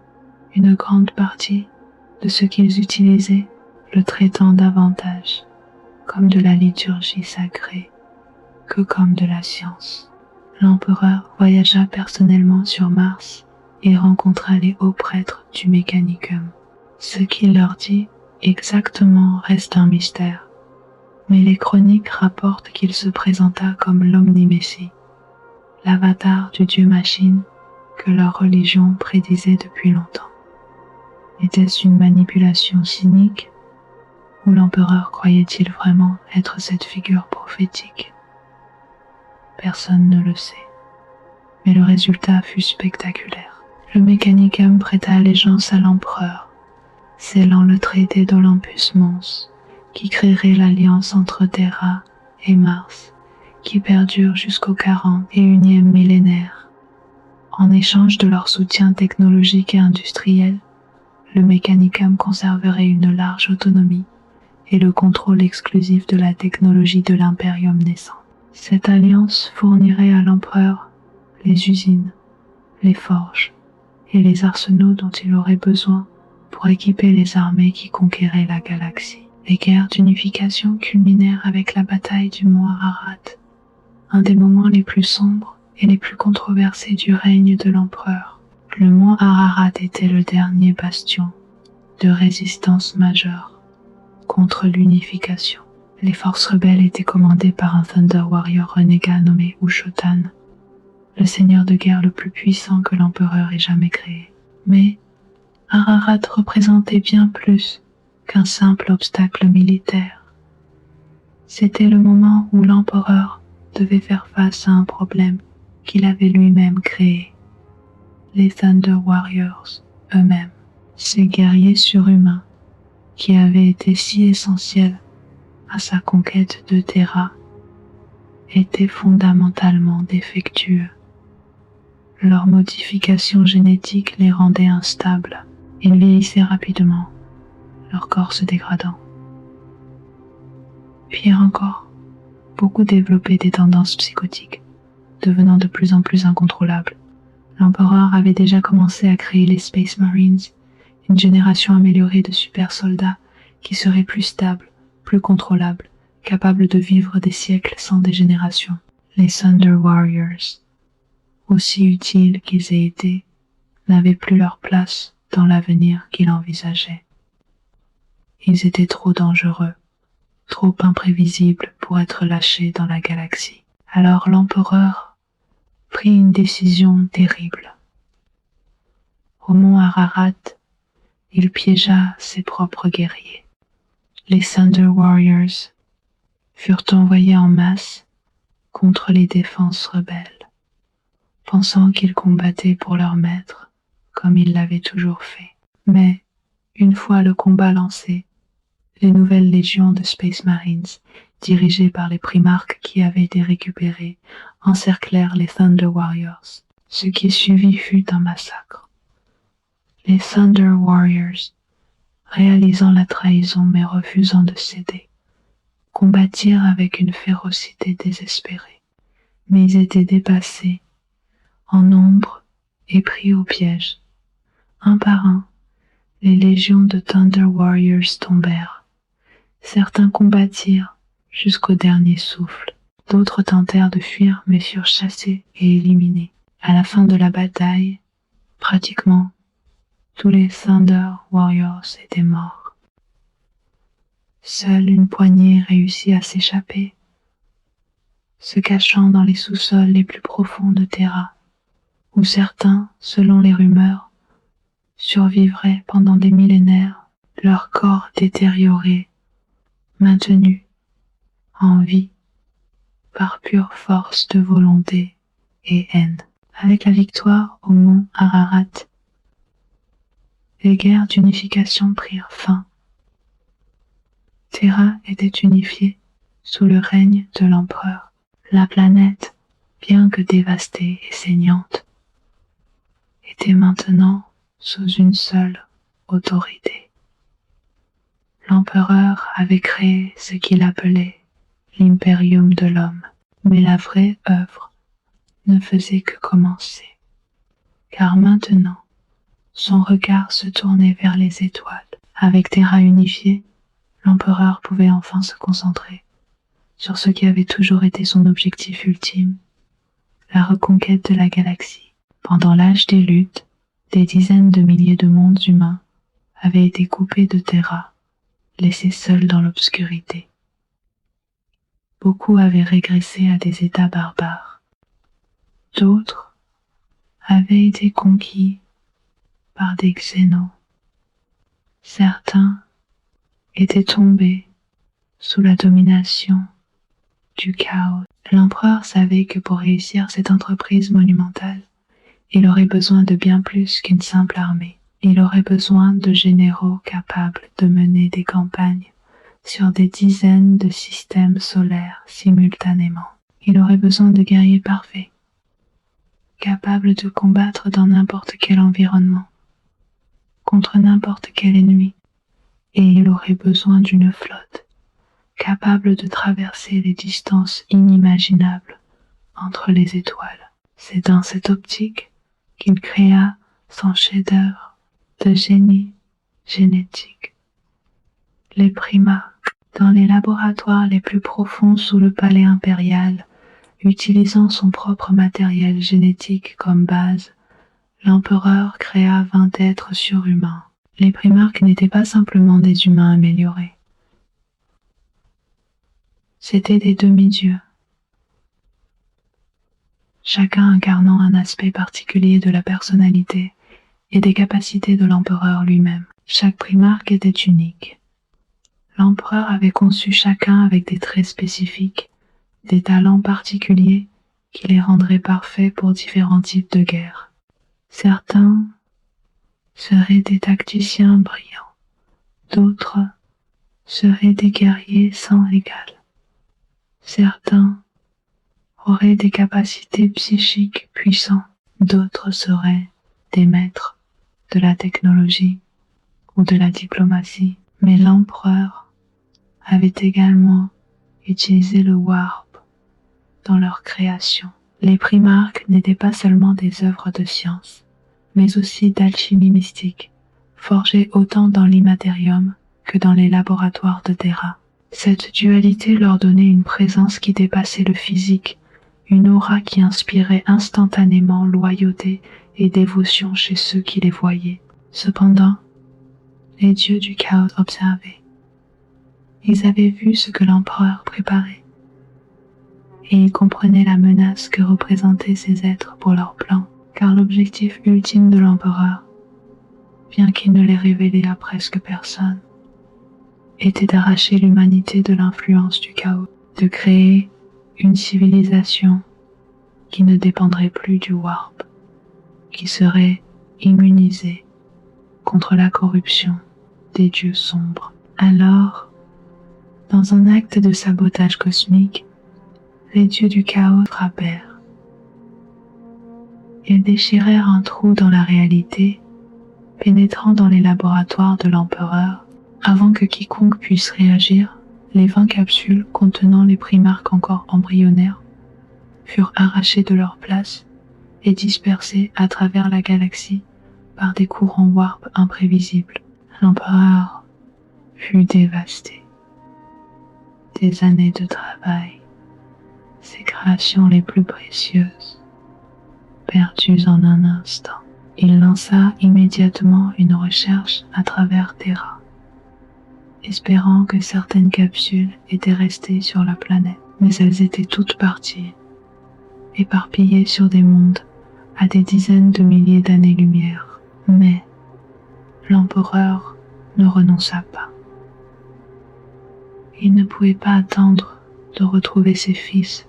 une grande partie de ce qu'ils utilisaient, le traitant davantage comme de la liturgie sacrée que comme de la science. L'empereur voyagea personnellement sur Mars et rencontra les hauts prêtres du Mechanicum. Ce qu'il leur dit exactement reste un mystère, mais les chroniques rapportent qu'il se présenta comme l'Omni-Messie, l'avatar du dieu-machine que leur religion prédisait depuis longtemps. Était-ce une manipulation cynique, ou l'empereur croyait-il vraiment être cette figure prophétique? Personne ne le sait, mais le résultat fut spectaculaire. Le Mechanicum prêta allégeance à l'empereur, scellant le traité d'Olympus Mons, qui créerait l'alliance entre Terra et Mars, qui perdure jusqu'au 41e millénaire. En échange de leur soutien technologique et industriel, le Mechanicum conserverait une large autonomie et le contrôle exclusif de la technologie de l'impérium naissant. Cette alliance fournirait à l'empereur les usines, les forges et les arsenaux dont il aurait besoin pour équiper les armées qui conquéraient la galaxie. Les guerres d'unification culminèrent avec la bataille du mont Ararat, un des moments les plus sombres et les plus controversés du règne de l'empereur. Le mont Ararat était le dernier bastion de résistance majeure contre l'unification. Les forces rebelles étaient commandées par un Thunder Warrior renégat nommé Ushotan, le seigneur de guerre le plus puissant que l'empereur ait jamais créé. Mais Ararat représentait bien plus qu'un simple obstacle militaire. C'était le moment où l'empereur devait faire face à un problème qu'il avait lui-même créé. Les Thunder Warriors eux-mêmes, ces guerriers surhumains qui avaient été si essentiels à sa conquête de Terra, étaient fondamentalement défectueux. Leurs modifications génétiques les rendaient instables. Ils vieillissaient rapidement, leur corps se dégradant. Pire encore, beaucoup développaient des tendances psychotiques, devenant de plus en plus incontrôlables. L'empereur avait déjà commencé à créer les Space Marines, une génération améliorée de super soldats qui seraient plus stables, plus contrôlables, capables de vivre des siècles sans dégénération. Les Thunder Warriors, aussi utiles qu'ils aient été, n'avaient plus leur place dans l'avenir qu'il envisageait. Ils étaient trop dangereux, trop imprévisibles pour être lâchés dans la galaxie. Alors l'empereur prit une décision terrible. Au mont Ararat, il piégea ses propres guerriers. Les Thunder Warriors furent envoyés en masse contre les défenses rebelles, pensant qu'ils combattaient pour leur maître, comme ils l'avaient toujours fait. Mais, une fois le combat lancé, les nouvelles légions de Space Marines, dirigées par les primarques qui avaient été récupérés, encerclèrent les Thunder Warriors. Ce qui suivit fut un massacre. Les Thunder Warriors, réalisant la trahison mais refusant de céder, combattirent avec une férocité désespérée. Mais ils étaient dépassés, en nombre et pris au piège. Un par un, les légions de Thunder Warriors tombèrent. Certains combattirent jusqu'au dernier souffle. D'autres tentèrent de fuir mais furent chassés et éliminés. À la fin de la bataille, pratiquement tous les Thunder Warriors étaient morts. Seule une poignée réussit à s'échapper, se cachant dans les sous-sols les plus profonds de Terra, où certains, selon les rumeurs, survivraient pendant des millénaires, leur corps détérioré, maintenus en vie par pure force de volonté et haine. Avec la victoire au mont Ararat, les guerres d'unification prirent fin. Terra était unifiée sous le règne de l'empereur. La planète, bien que dévastée et saignante, était maintenant sous une seule autorité. L'empereur avait créé ce qu'il appelait l'impérium de l'homme, mais la vraie œuvre ne faisait que commencer, car maintenant, son regard se tournait vers les étoiles. Avec Terra unifiée, l'empereur pouvait enfin se concentrer sur ce qui avait toujours été son objectif ultime, la reconquête de la galaxie. Pendant l'âge des luttes, des dizaines de milliers de mondes humains avaient été coupés de Terra, laissés seuls dans l'obscurité. Beaucoup avaient régressé à des états barbares. D'autres avaient été conquis par des xénos. Certains étaient tombés sous la domination du chaos. L'empereur savait que pour réussir cette entreprise monumentale, il aurait besoin de bien plus qu'une simple armée. Il aurait besoin de généraux capables de mener des campagnes sur des dizaines de systèmes solaires simultanément. Il aurait besoin de guerriers parfaits, capables de combattre dans n'importe quel environnement, contre n'importe quel ennemi, et il aurait besoin d'une flotte capable de traverser les distances inimaginables entre les étoiles. C'est dans cette optique qu'il créa son chef-d'œuvre de génie génétique. Les primates, dans les laboratoires les plus profonds sous le palais impérial, utilisant son propre matériel génétique comme base, l'empereur créa 20 êtres surhumains. Les primarques n'étaient pas simplement des humains améliorés. C'étaient des demi-dieux, chacun incarnant un aspect particulier de la personnalité et des capacités de l'empereur lui-même. Chaque primarque était unique. L'empereur avait conçu chacun avec des traits spécifiques, des talents particuliers qui les rendraient parfaits pour différents types de guerre. Certains seraient des tacticiens brillants, d'autres seraient des guerriers sans égal. Certains auraient des capacités psychiques puissantes, d'autres seraient des maîtres de la technologie ou de la diplomatie. Mais l'empereur avait également utilisé le warp dans leur création. Les primarques n'étaient pas seulement des œuvres de science, mais aussi d'alchimie mystique, forgées autant dans l'immatérium que dans les laboratoires de Terra. Cette dualité leur donnait une présence qui dépassait le physique, une aura qui inspirait instantanément loyauté et dévotion chez ceux qui les voyaient. Cependant, les dieux du chaos observaient. Ils avaient vu ce que l'empereur préparait, et ils comprenaient la menace que représentaient ces êtres pour leur plan, car l'objectif ultime de l'empereur, bien qu'il ne les révélât à presque personne, était d'arracher l'humanité de l'influence du chaos, de créer une civilisation qui ne dépendrait plus du warp, qui serait immunisée contre la corruption des dieux sombres. Alors, dans un acte de sabotage cosmique, les dieux du chaos frappèrent. Ils déchirèrent un trou dans la réalité, pénétrant dans les laboratoires de l'empereur. Avant que quiconque puisse réagir, les 20 capsules contenant les primarques encore embryonnaires furent arrachées de leur place et dispersées à travers la galaxie par des courants warp imprévisibles. L'empereur fut dévasté. Des années de travail, ses créations les plus précieuses, perdues en un instant. Il lança immédiatement une recherche à travers Terra, espérant que certaines capsules étaient restées sur la planète, mais elles étaient toutes parties, éparpillées sur des mondes à des dizaines de milliers d'années-lumière. Mais l'empereur ne renonça pas. Il ne pouvait pas attendre de retrouver ses fils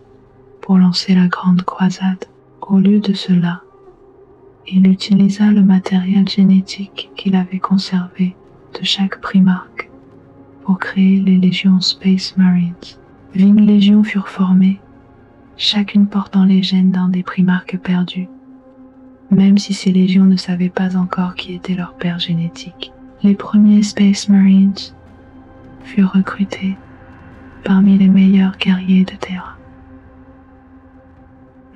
pour lancer la grande croisade. Au lieu de cela, il utilisa le matériel génétique qu'il avait conservé de chaque primarque pour créer les légions Space Marines. 20 légions furent formées, chacune portant les gènes d'un des primarques perdus, même si ces légions ne savaient pas encore qui était leur père génétique. Les premiers Space Marines furent recrutés parmi les meilleurs guerriers de Terra.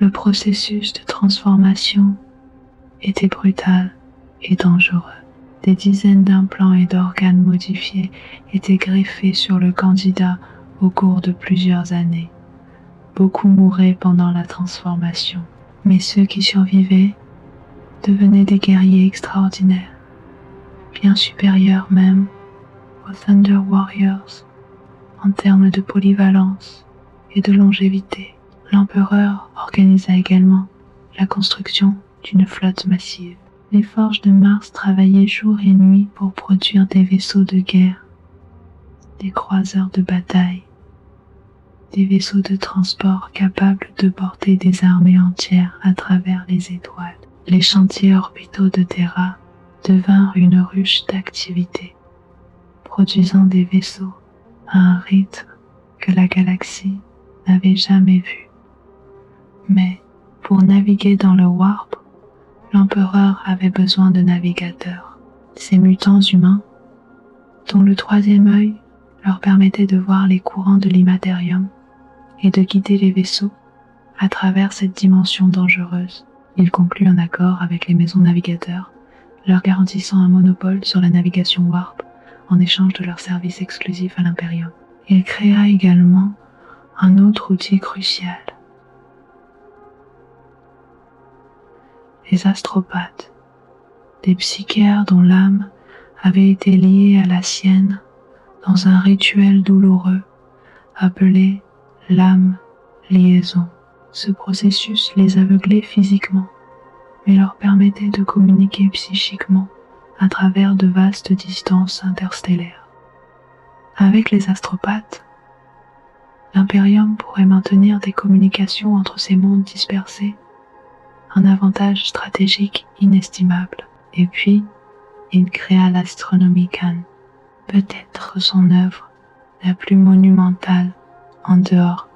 Le processus de transformation était brutal et dangereux. Des dizaines d'implants et d'organes modifiés étaient greffés sur le candidat au cours de plusieurs années. Beaucoup mouraient pendant la transformation, mais ceux qui survivaient devenaient des guerriers extraordinaires, bien supérieurs même aux Thunder Warriors en termes de polyvalence et de longévité. L'empereur organisa également la construction d'une flotte massive. Les forges de Mars travaillaient jour et nuit pour produire des vaisseaux de guerre, des croiseurs de bataille, des vaisseaux de transport capables de porter des armées entières à travers les étoiles. Les chantiers orbitaux de Terra devinrent une ruche d'activité, produisant des vaisseaux à un rythme que la galaxie n'avait jamais vu. Mais pour naviguer dans le warp, l'empereur avait besoin de navigateurs. Ces mutants humains dont le troisième œil leur permettait de voir les courants de l'immatérium et de guider les vaisseaux à travers cette dimension dangereuse. Il conclut un accord avec les maisons navigateurs, leur garantissant un monopole sur la navigation warp en échange de leurs services exclusifs à l'Imperium. Il créa également un autre outil crucial, les astropathes, des psychiatres dont l'âme avait été liée à la sienne dans un rituel douloureux appelé l'âme liaison. Ce processus les aveuglait physiquement, mais leur permettait de communiquer psychiquement à travers de vastes distances interstellaires. Avec les astropathes, l'Imperium pourrait maintenir des communications entre ces mondes dispersés, un avantage stratégique inestimable. Et puis, il créa l'Astronomicon, peut-être son œuvre la plus monumentale en dehors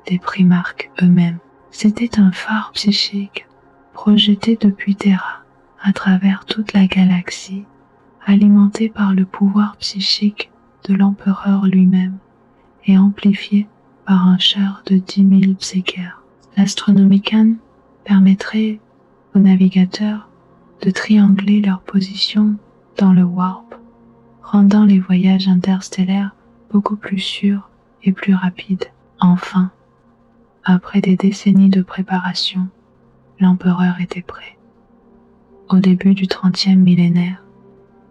des Primarques eux-mêmes. C'était un phare psychique projeté depuis Terra à travers toute la galaxie, alimenté par le pouvoir psychique de l'empereur lui-même et amplifié par un char de 10 000 psychères. L'Astronomicon permettrait aux navigateurs de triangler leur position dans le warp, rendant les voyages interstellaires beaucoup plus sûrs et plus rapides. Enfin, après des décennies de préparation, l'empereur était prêt. Au début du 30e millénaire,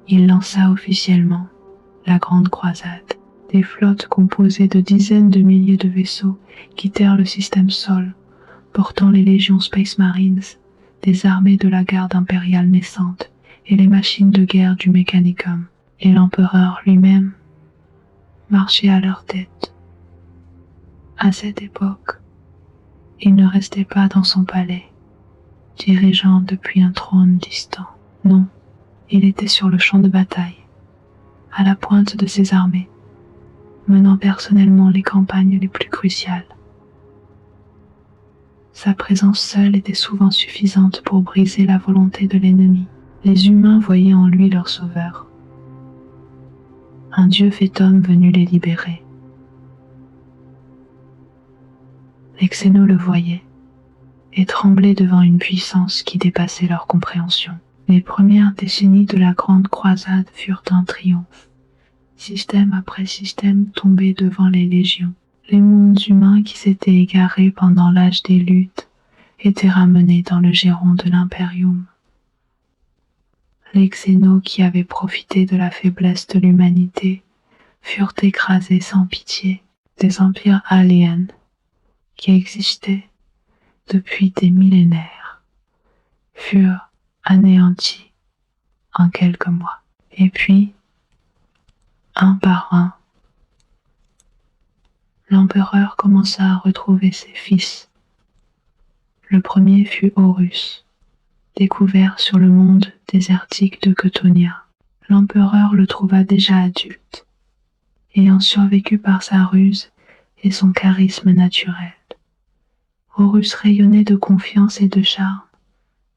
il lança officiellement la Grande Croisade. Des flottes composées de dizaines de milliers de vaisseaux quittèrent le système Sol, portant les légions Space Marines, des armées de la garde impériale naissante et les machines de guerre du Mechanicum. Et l'empereur lui-même marchait à leur tête. À cette époque, il ne restait pas dans son palais, dirigeant depuis un trône distant. Non, il était sur le champ de bataille, à la pointe de ses armées, menant personnellement les campagnes les plus cruciales. Sa présence seule était souvent suffisante pour briser la volonté de l'ennemi. Les humains voyaient en lui leur sauveur, un dieu fait homme venu les libérer. Les Xénos le voyaient et tremblaient devant une puissance qui dépassait leur compréhension. Les premières décennies de la Grande Croisade furent un triomphe. Système après système tombait devant les légions. Les mondes humains qui s'étaient égarés pendant l'âge des luttes étaient ramenés dans le giron de l'Imperium. Les Xénos qui avaient profité de la faiblesse de l'humanité furent écrasés sans pitié. Des empires aliens qui existaient depuis des millénaires furent anéantis en quelques mois. Et puis, un par un, l'empereur commença à retrouver ses fils. Le premier fut Horus, découvert sur le monde désertique de Quetonia. L'empereur le trouva déjà adulte, ayant survécu par sa ruse et son charisme naturel. Horus rayonnait de confiance et de charme,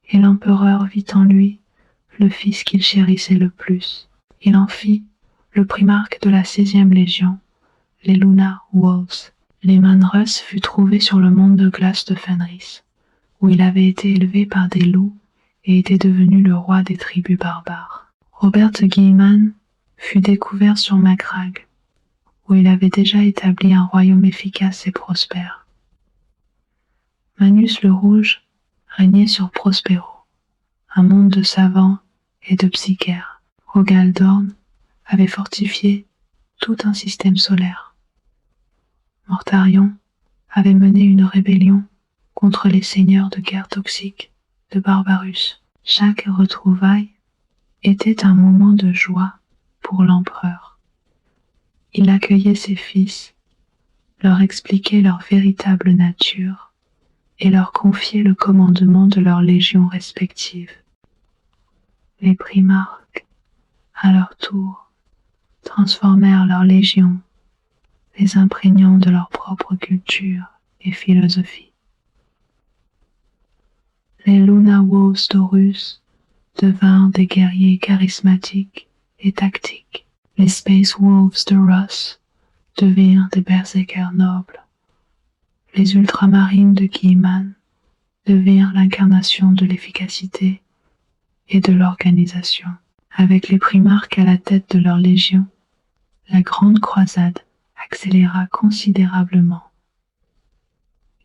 et l'empereur vit en lui le fils qu'il chérissait le plus. Il en fit le primarque de la 16e Légion, les Luna Wolves. Leman Russ fut trouvé sur le monde de glace de Fenris, où il avait été élevé par des loups et était devenu le roi des tribus barbares. Robert Guilliman fut découvert sur Macragge, où il avait déjà établi un royaume efficace et prospère. Manus le Rouge régnait sur Prospero, un monde de savants et de psychères. Rogal Dorn avait fortifié tout un système solaire. Mortarion avait mené une rébellion contre les seigneurs de guerre toxiques de Barbarus. Chaque retrouvaille était un moment de joie pour l'empereur. Il accueillait ses fils, leur expliquait leur véritable nature et leur confiait le commandement de leurs légions respectives. Les primarques, à leur tour, transformèrent leurs légions, les imprégnant de leur propre culture et philosophie. Les Luna Wolves d'Horus devinrent des guerriers charismatiques et tactiques. Les Space Wolves de Ross devinrent des berserkers nobles. Les ultramarines de Gaiman devinrent l'incarnation de l'efficacité et de l'organisation. Avec les primarques à la tête de leur légion, la grande croisade accéléra considérablement.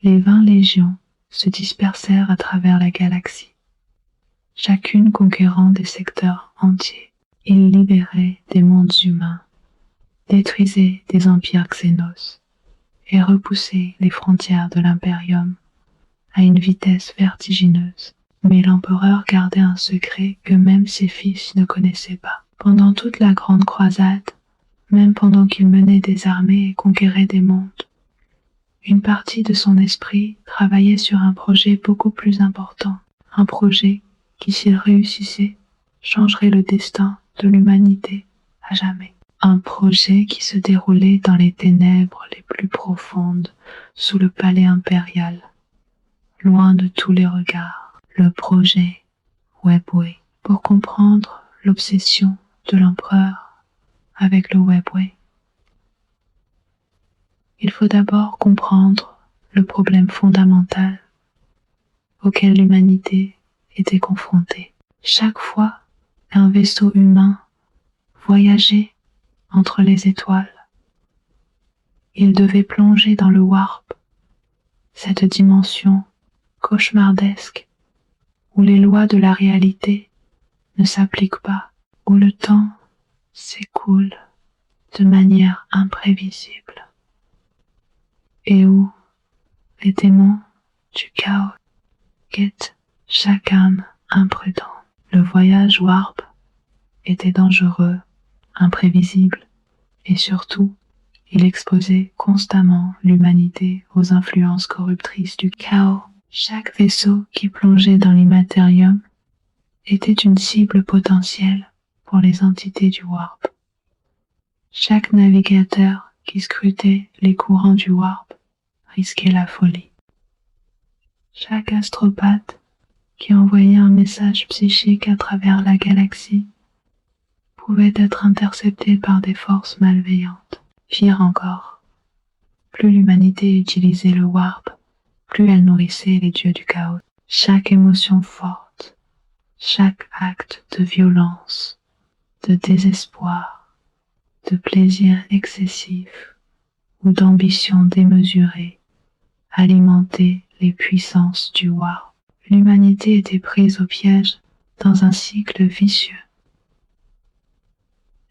Les 20 légions se dispersèrent à travers la galaxie, chacune conquérant des secteurs entiers. Ils libéraient des mondes humains, détruisaient des empires xénos et repoussaient les frontières de l'Imperium à une vitesse vertigineuse. Mais l'empereur gardait un secret que même ses fils ne connaissaient pas. Pendant toute la grande croisade, même pendant qu'il menait des armées et conquérait des mondes, une partie de son esprit travaillait sur un projet beaucoup plus important, un projet qui, s'il réussissait, changerait le destin de l'humanité à jamais. Un projet qui se déroulait dans les ténèbres les plus profondes, sous le palais impérial, loin de tous les regards. Le projet Webway. Pour comprendre l'obsession de l'empereur avec le Webway, il faut d'abord comprendre le problème fondamental auquel l'humanité était confrontée. Chaque fois qu'un vaisseau humain voyageait entre les étoiles, il devait plonger dans le warp, cette dimension cauchemardesque où les lois de la réalité ne s'appliquent pas, où le temps s'écoule de manière imprévisible, et où les démons du chaos guettent chaque âme imprudente. Le voyage warp était dangereux, imprévisible, et surtout, il exposait constamment l'humanité aux influences corruptrices du chaos. Chaque vaisseau qui plongeait dans l'immatérium était une cible potentielle pour les entités du warp. Chaque navigateur qui scrutait les courants du warp risquait la folie. Chaque astropathe qui envoyait un message psychique à travers la galaxie pouvait être intercepté par des forces malveillantes. Pire encore, plus l'humanité utilisait le warp, plus elle nourrissait les dieux du chaos. Chaque émotion forte, chaque acte de violence, de désespoir, de plaisir excessif ou d'ambition démesurée alimentait les puissances du warp. L'humanité était prise au piège dans un cycle vicieux.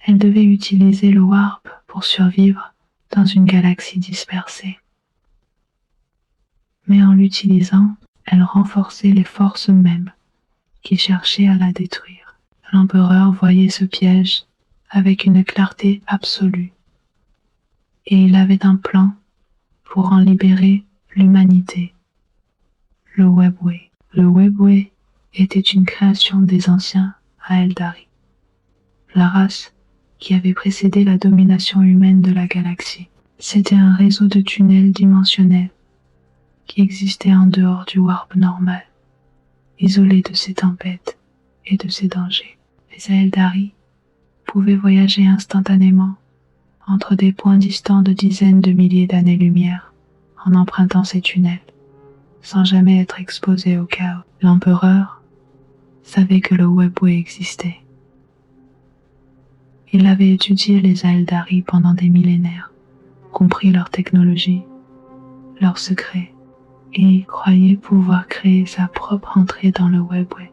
Elle devait utiliser le warp pour survivre dans une galaxie dispersée. Mais en l'utilisant, elle renforçait les forces mêmes qui cherchaient à la détruire. L'empereur voyait ce piège avec une clarté absolue, et il avait un plan pour en libérer l'humanité. Le Webway. Le Webway était une création des anciens à Eldari, la race qui avait précédé la domination humaine de la galaxie. C'était un réseau de tunnels dimensionnels qui existait en dehors du warp normal, isolé de ses tempêtes et de ses dangers. Les Aeldari pouvaient voyager instantanément entre des points distants de dizaines de milliers d'années-lumière en empruntant ces tunnels, sans jamais être exposés au chaos. L'empereur savait que le Webway existait. Il avait étudié les Aeldari pendant des millénaires, compris leur technologie, leurs secrets, et croyait pouvoir créer sa propre entrée dans le Webway,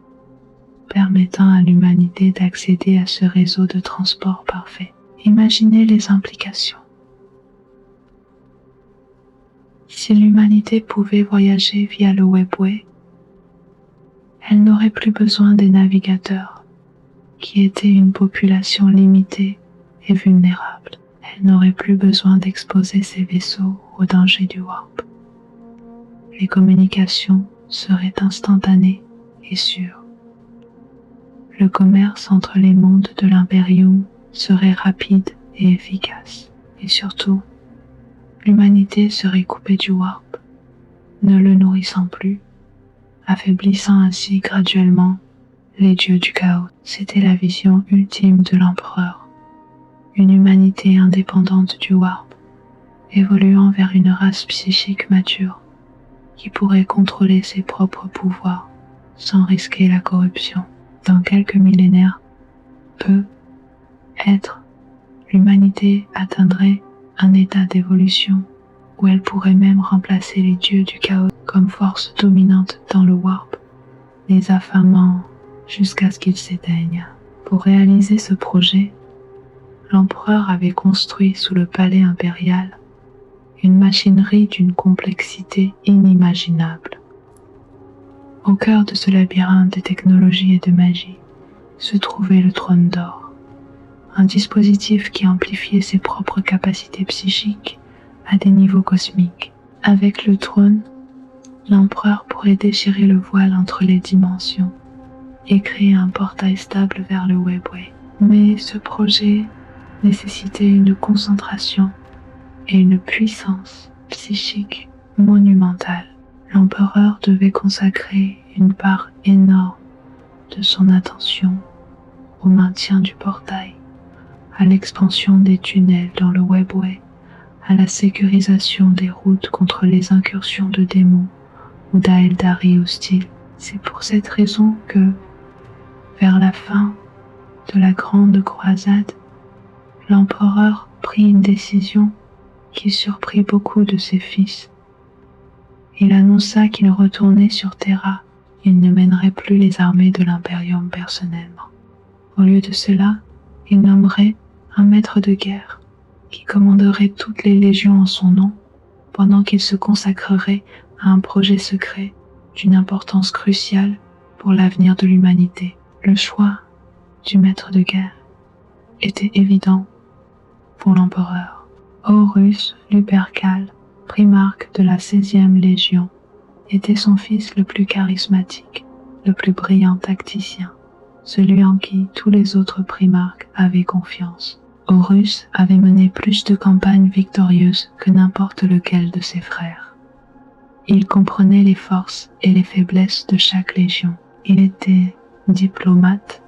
permettant à l'humanité d'accéder à ce réseau de transport parfait. Imaginez les implications. Si l'humanité pouvait voyager via le Webway, elle n'aurait plus besoin des navigateurs, qui étaient une population limitée et vulnérable. Elle n'aurait plus besoin d'exposer ses vaisseaux aux dangers du warp. Les communications seraient instantanées et sûres. Le commerce entre les mondes de l'Imperium serait rapide et efficace. Et surtout, l'humanité serait coupée du warp, ne le nourrissant plus, affaiblissant ainsi graduellement les dieux du chaos. C'était la vision ultime de l'empereur. une humanité indépendante du warp, évoluant vers une race psychique mature qui pourrait contrôler ses propres pouvoirs sans risquer la corruption. Dans quelques millénaires, peut-être, l'humanité atteindrait un état d'évolution où elle pourrait même remplacer les dieux du chaos comme force dominante dans le warp, les affamant jusqu'à ce qu'ils s'éteignent. Pour réaliser ce projet, l'empereur avait construit sous le palais impérial une machinerie d'une complexité inimaginable. Au cœur de ce labyrinthe de technologie et de magie se trouvait le trône d'or, un dispositif qui amplifiait ses propres capacités psychiques à des niveaux cosmiques. Avec le trône, l'empereur pourrait déchirer le voile entre les dimensions et créer un portail stable vers le Webway. Mais ce projet nécessitait une concentration et une puissance psychique monumentale. L'empereur devait consacrer une part énorme de son attention au maintien du portail, à l'expansion des tunnels dans le Webway, à la sécurisation des routes contre les incursions de démons ou d'Aeldari hostiles. C'est pour cette raison que, vers la fin de la grande croisade, l'empereur prit une décision qui surprit beaucoup de ses fils. Il annonça qu'il retournait sur Terra. Il ne mènerait plus les armées de l'Imperium personnellement. Au lieu de cela, il nommerait un maître de guerre qui commanderait toutes les légions en son nom, pendant qu'il se consacrerait à un projet secret d'une importance cruciale pour l'avenir de l'humanité. Le choix du maître de guerre était évident pour l'empereur. Horus Lupercal, primarque de la 16e Légion, était son fils le plus charismatique, le plus brillant tacticien, celui en qui tous les autres primarques avaient confiance. Horus avait mené plus de campagnes victorieuses que n'importe lequel de ses frères. Il comprenait les forces et les faiblesses de chaque légion. Il était diplomate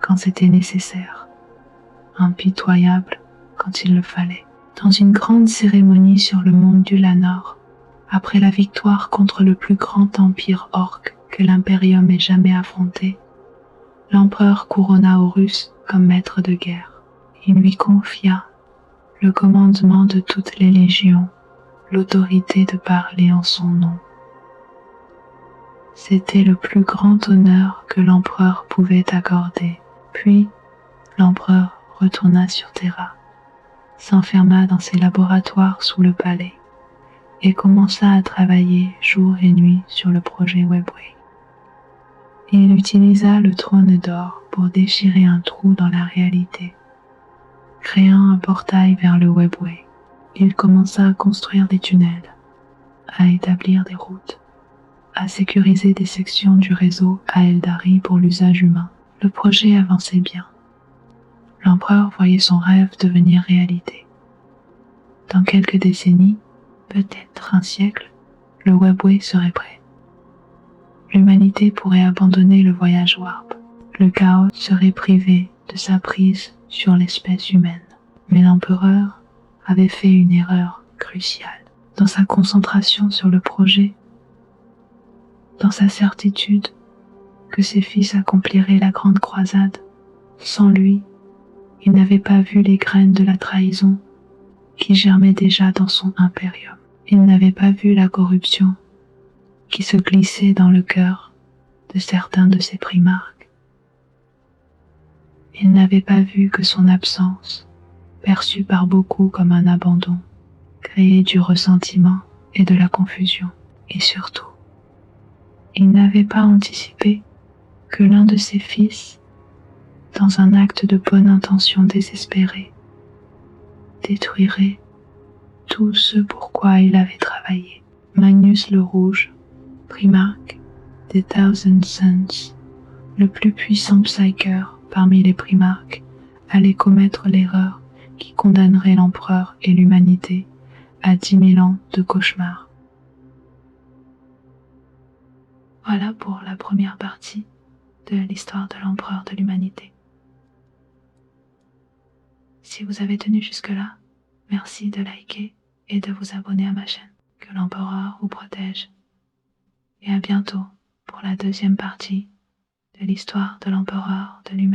quand c'était nécessaire, impitoyable quand il le fallait. Dans une grande cérémonie sur le mont d'Ulanor, après la victoire contre le plus grand empire orc que l'Imperium ait jamais affronté, l'empereur couronna Horus comme maître de guerre. Il lui confia le commandement de toutes les légions, l'autorité de parler en son nom. C'était le plus grand honneur que l'empereur pouvait accorder. Puis, l'empereur retourna sur Terra, s'enferma dans ses laboratoires sous le palais et commença à travailler jour et nuit sur le projet Webway. Il utilisa le trône d'or pour déchirer un trou dans la réalité, créant un portail vers le Webway. Il commença à construire des tunnels, à établir des routes, à sécuriser des sections du réseau Aeldari pour l'usage humain. Le projet avançait bien. L'empereur voyait son rêve devenir réalité. Dans quelques décennies, peut-être un siècle, le Webway serait prêt. L'humanité pourrait abandonner le voyage warp. Le chaos serait privé de sa prise sur l'espèce humaine. Mais l'empereur avait fait une erreur cruciale. Dans sa concentration sur le projet, dans sa certitude que ses fils accompliraient la grande croisade, sans lui, il n'avait pas vu les graines de la trahison qui germaient déjà dans son impérium. Il n'avait pas vu la corruption qui se glissait dans le cœur de certains de ses primarques. Il n'avait pas vu que son absence, perçue par beaucoup comme un abandon, créait du ressentiment et de la confusion. Et surtout, il n'avait pas anticipé que l'un de ses fils, dans un acte de bonne intention désespéré, détruirait tout ce pourquoi il avait travaillé. Magnus le Rouge, primarque des Thousand Suns, le plus puissant psyker parmi les primarques, allait commettre l'erreur qui condamnerait l'empereur et l'humanité à 10 000 ans de cauchemar. Voilà pour la première partie de l'histoire de l'empereur de l'humanité. Si vous avez tenu jusque-là, merci de liker et de vous abonner à ma chaîne. Que l'empereur vous protège. Et à bientôt pour la deuxième partie de l'histoire de l'empereur de l'humanité.